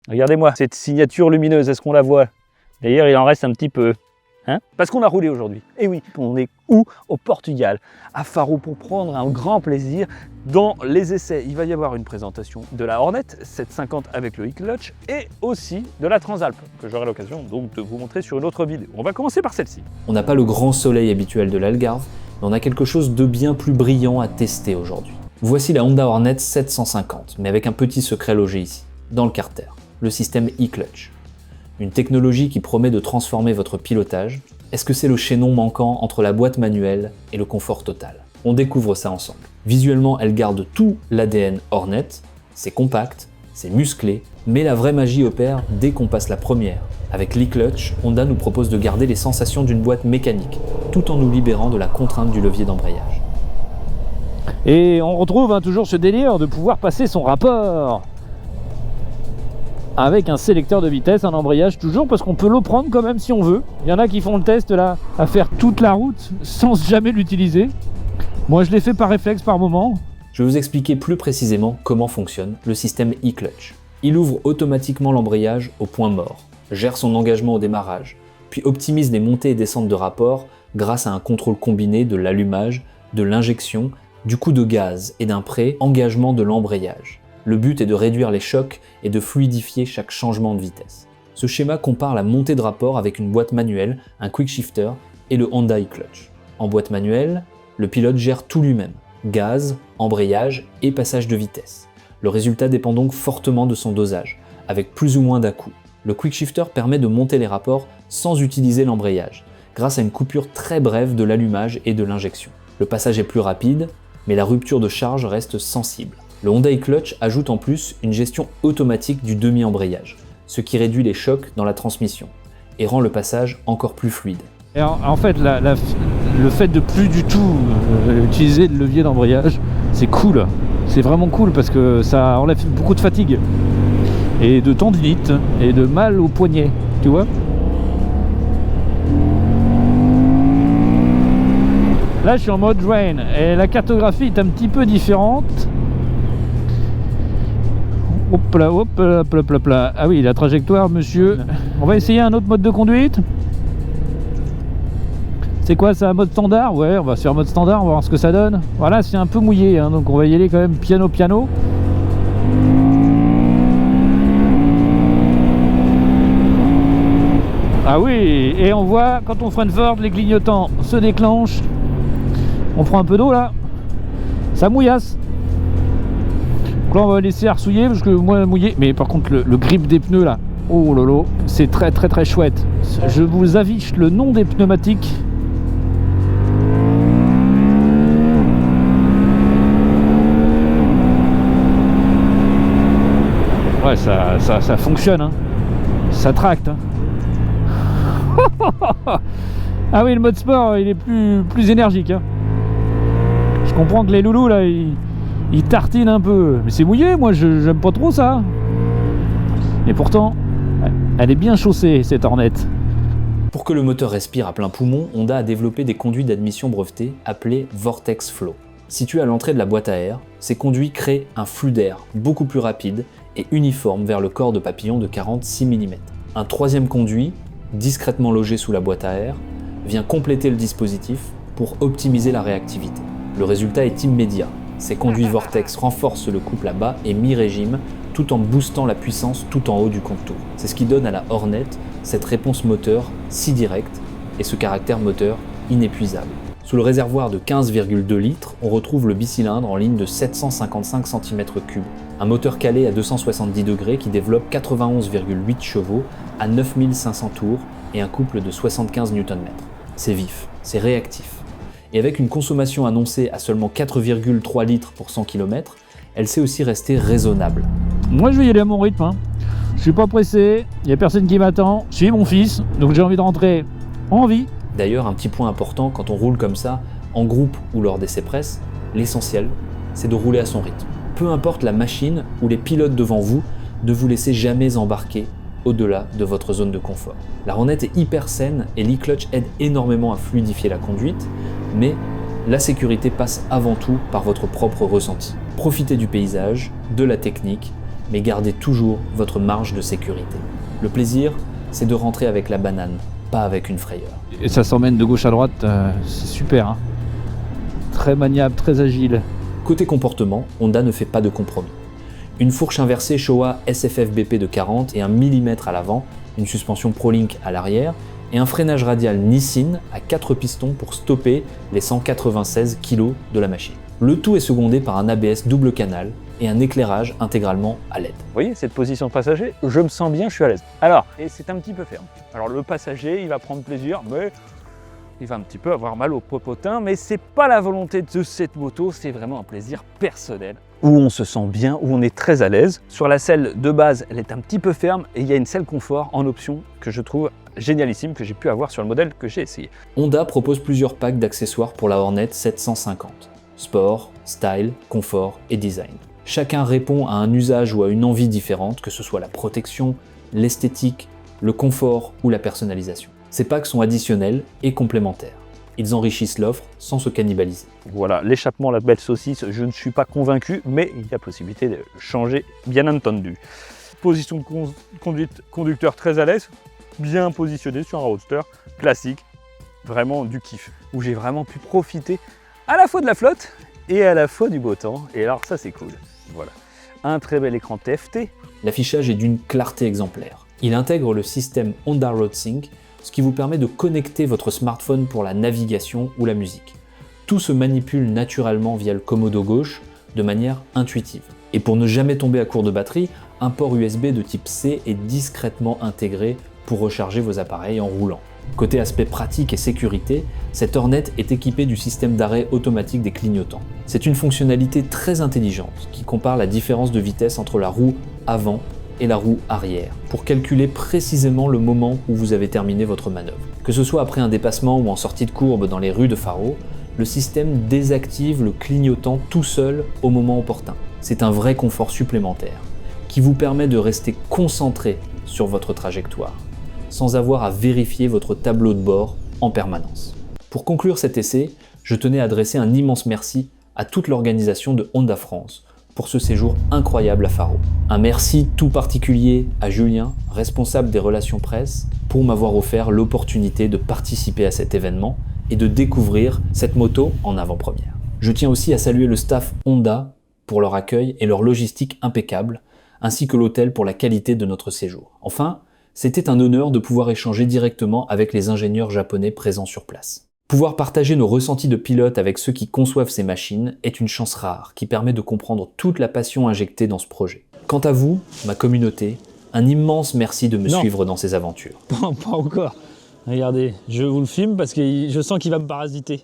Regardez-moi cette signature lumineuse, est-ce qu'on la voit? D'ailleurs, il en reste un petit peu. Hein? Parce qu'on a roulé aujourd'hui. Et oui, on est où? Au Portugal, à Faro, pour prendre un grand plaisir dans les essais. Il va y avoir une présentation de la Hornet 750 avec le e-clutch et aussi de la Transalp, que j'aurai l'occasion donc de vous montrer sur une autre vidéo. On va commencer par celle-ci. On n'a pas le grand soleil habituel de l'Algarve, mais on a quelque chose de bien plus brillant à tester aujourd'hui. Voici la Honda Hornet 750, mais avec un petit secret logé ici, dans le carter, le système e-clutch. Une technologie qui promet de transformer votre pilotage. Est-ce que c'est le chaînon manquant entre la boîte manuelle et le confort total? On découvre ça ensemble. Visuellement, elle garde tout l'ADN Hornet, c'est compact, c'est musclé, mais la vraie magie opère dès qu'on passe la première. Avec l'e-clutch, Honda nous propose de garder les sensations d'une boîte mécanique, tout en nous libérant de la contrainte du levier d'embrayage. Et on retrouve toujours ce délire de pouvoir passer son rapport avec un sélecteur de vitesse, un embrayage toujours, parce qu'on peut le prendre quand même si on veut. Il y en a qui font le test là, à faire toute la route sans jamais l'utiliser. Moi je l'ai fait par réflexe par moment. Je vais vous expliquer plus précisément comment fonctionne le système e-clutch. Il ouvre automatiquement l'embrayage au point mort, gère son engagement au démarrage, puis optimise les montées et descentes de rapport grâce à un contrôle combiné de l'allumage, de l'injection, du coup de gaz et d'un pré-engagement de l'embrayage. Le but est de réduire les chocs et de fluidifier chaque changement de vitesse. Ce schéma compare la montée de rapport avec une boîte manuelle, un quick shifter et le Honda e-clutch. En boîte manuelle, le pilote gère tout lui-même, gaz, embrayage et passage de vitesse. Le résultat dépend donc fortement de son dosage, avec plus ou moins d'à-coups. Le quick shifter permet de monter les rapports sans utiliser l'embrayage, grâce à une coupure très brève de l'allumage et de l'injection. Le passage est plus rapide, mais la rupture de charge reste sensible. Le Honda e-clutch ajoute en plus une gestion automatique du demi-embrayage, ce qui réduit les chocs dans la transmission et rend le passage encore plus fluide. Et en fait, le fait de plus du tout utiliser le levier d'embrayage, c'est cool. C'est vraiment cool parce que ça enlève beaucoup de fatigue et de tendinite et de mal au poignet, tu vois. Là, je suis en mode drain et la cartographie est un petit peu différente. Hop là, hop là, hop là, hop là. Ah oui, la trajectoire, monsieur. On va essayer un autre mode de conduite. C'est quoi, c'est un mode standard? Ouais, on va se faire mode standard, on va voir ce que ça donne. Voilà, c'est un peu mouillé, hein, donc on va y aller quand même piano piano. Ah oui, et on voit quand on freine fort, les clignotants se déclenchent. On prend un peu d'eau là. Ça mouillasse. Donc là on va laisser arsouiller parce que moi mouillé. Mais par contre le grip des pneus là, oh lolo, c'est très très très chouette. Je vous affiche le nom des pneumatiques. Ouais, ça fonctionne, hein. Ça tracte, hein. Ah oui, le mode sport il est plus énergique, hein. Je comprends que les loulous là ils tartinent un peu, mais c'est mouillé, moi j'aime pas trop ça. Et pourtant elle est bien chaussée cette Hornet. Pour que le moteur respire à plein poumon, Honda a développé des conduits d'admission brevetés appelés Vortex Flow. Situés à l'entrée de la boîte à air, ces conduits créent un flux d'air beaucoup plus rapide et uniforme vers le corps de papillon de 46 mm. Un troisième conduit, discrètement logé sous la boîte à air, vient compléter le dispositif pour optimiser la réactivité. Le résultat est immédiat. Ces conduits Vortex renforcent le couple à bas et mi-régime tout en boostant la puissance tout en haut du contour. C'est ce qui donne à la Hornet cette réponse moteur si directe et ce caractère moteur inépuisable. Sous le réservoir de 15,2 litres, on retrouve le bicylindre en ligne de 755 cm3, un moteur calé à 270 degrés qui développe 91,8 chevaux à 9500 tours et un couple de 75 Nm. C'est vif, c'est réactif. Et avec une consommation annoncée à seulement 4,3 litres pour 100 km, elle sait aussi rester raisonnable. Moi je vais y aller à mon rythme, hein. Je suis pas pressé, il n'y a personne qui m'attend, je suis mon fils, donc j'ai envie de rentrer en vie. D'ailleurs, un petit point important quand on roule comme ça, en groupe ou lors d'essais presse, l'essentiel, c'est de rouler à son rythme. Peu importe la machine ou les pilotes devant vous, ne vous laissez jamais embarquer au-delà de votre zone de confort. La Hornet est hyper saine et l'e-clutch aide énormément à fluidifier la conduite, mais la sécurité passe avant tout par votre propre ressenti. Profitez du paysage, de la technique, mais gardez toujours votre marge de sécurité. Le plaisir, c'est de rentrer avec la banane, pas avec une frayeur. Et ça s'emmène de gauche à droite, c'est super. Hein. Très maniable, très agile. Côté comportement, Honda ne fait pas de compromis. Une fourche inversée Showa SFF BP de 40 et 1 mm à l'avant, une suspension ProLink à l'arrière et un freinage radial Nissin à 4 pistons pour stopper les 196 kg de la machine. Le tout est secondé par un ABS double canal et un éclairage intégralement à LED. Vous voyez, cette position de passager, je me sens bien, je suis à l'aise. Alors, et c'est un petit peu ferme. Alors le passager, il va prendre plaisir, mais il va un petit peu avoir mal au popotin, mais c'est pas la volonté de cette moto, c'est vraiment un plaisir personnel. Où on se sent bien, où on est très à l'aise. Sur la selle de base, elle est un petit peu ferme et il y a une selle confort en option que je trouve génialissime, que j'ai pu avoir sur le modèle que j'ai essayé. Honda propose plusieurs packs d'accessoires pour la Hornet 750. Sport, style, confort et design. Chacun répond à un usage ou à une envie différente, que ce soit la protection, l'esthétique, le confort ou la personnalisation. Ces packs sont additionnels et complémentaires. Ils enrichissent l'offre sans se cannibaliser. Voilà, l'échappement, la belle saucisse, je ne suis pas convaincu, mais il y a possibilité de changer, bien entendu. Position de conduite, conducteur très à l'aise, bien positionné sur un roadster classique, vraiment du kiff, où j'ai vraiment pu profiter à la fois de la flotte et à la fois du beau temps, et alors ça c'est cool. Voilà, un très bel écran TFT. L'affichage est d'une clarté exemplaire. Il intègre le système Honda RoadSync, ce qui vous permet de connecter votre smartphone pour la navigation ou la musique. Tout se manipule naturellement via le commodo gauche de manière intuitive. Et pour ne jamais tomber à court de batterie, un port USB de type C est discrètement intégré pour recharger vos appareils en roulant. Côté aspect pratique et sécurité, cette Hornet est équipée du système d'arrêt automatique des clignotants. C'est une fonctionnalité très intelligente qui compare la différence de vitesse entre la roue avant et la roue arrière pour calculer précisément le moment où vous avez terminé votre manœuvre. Que ce soit après un dépassement ou en sortie de courbe dans les rues de Faro, le système désactive le clignotant tout seul au moment opportun. C'est un vrai confort supplémentaire qui vous permet de rester concentré sur votre trajectoire sans avoir à vérifier votre tableau de bord en permanence. Pour conclure cet essai, je tenais à adresser un immense merci à toute l'organisation de Honda France pour ce séjour incroyable à Faro. Un merci tout particulier à Julien, responsable des relations presse, pour m'avoir offert l'opportunité de participer à cet événement et de découvrir cette moto en avant-première. Je tiens aussi à saluer le staff Honda pour leur accueil et leur logistique impeccable, ainsi que l'hôtel pour la qualité de notre séjour. Enfin, c'était un honneur de pouvoir échanger directement avec les ingénieurs japonais présents sur place. Pouvoir partager nos ressentis de pilote avec ceux qui conçoivent ces machines est une chance rare qui permet de comprendre toute la passion injectée dans ce projet. Quant à vous, ma communauté, un immense merci de me suivre dans ces aventures. Pas encore. Regardez, je vous le filme parce que je sens qu'il va me parasiter.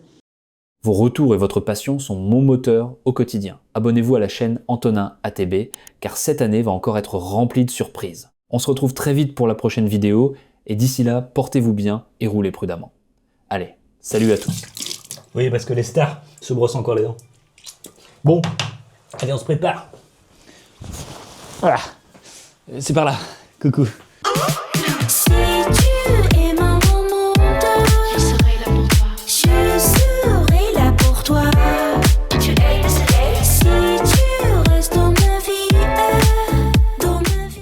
Vos retours et votre passion sont mon moteur au quotidien. Abonnez-vous à la chaîne Antonin ATB, car cette année va encore être remplie de surprises. On se retrouve très vite pour la prochaine vidéo, et d'ici là, portez-vous bien et roulez prudemment. Allez, salut à tous. Oui, parce que les stars se brossent encore les dents. Bon, allez, on se prépare. Voilà, c'est par là. Coucou.